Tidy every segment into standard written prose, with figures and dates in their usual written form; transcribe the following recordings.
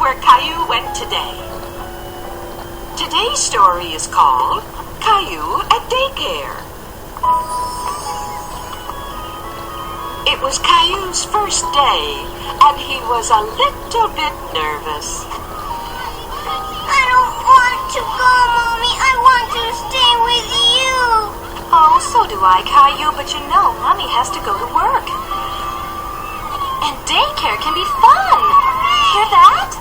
where Caillou went today. Today's story is called Caillou at Daycare. It was Caillou's first day, and he was a little bit nervous. I don't want to go, Mommy. I want to stay with you. Oh, so do I, Caillou, but you know Mommy has to go to work. And daycare can be fun. Hear that?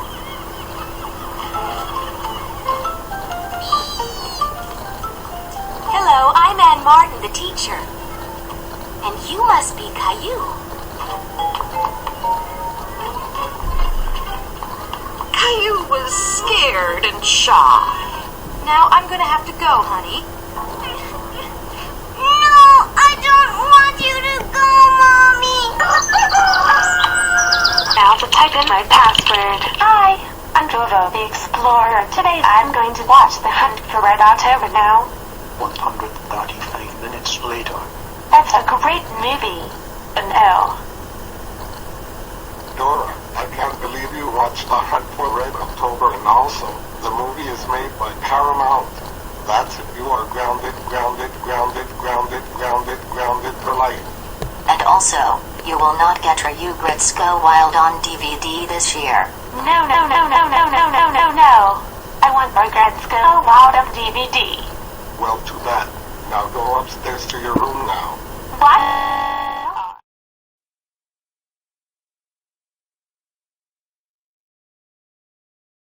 Hello, I'm Ann Martin, the teacher. And you must be Caillou. Caillou was scared and shy. Now I'm going to have to go, honey. No, I don't want you to go, Mommy. Now to type in my password. Hi, I'm Jojo the Explorer. Today I'm going to watch The Hunt for Red October now. 135 minutes later. That's a great movie. An L. Dora, I can't believe you watched The Hunt for Red October, and also, the movie is made by Paramount. That's if you are grounded for life. And also, you will not get Regrets Go Wild on DVD this year. No. I want Regrets Go Wild on DVD. Well, too bad. Now go upstairs to your room now. What?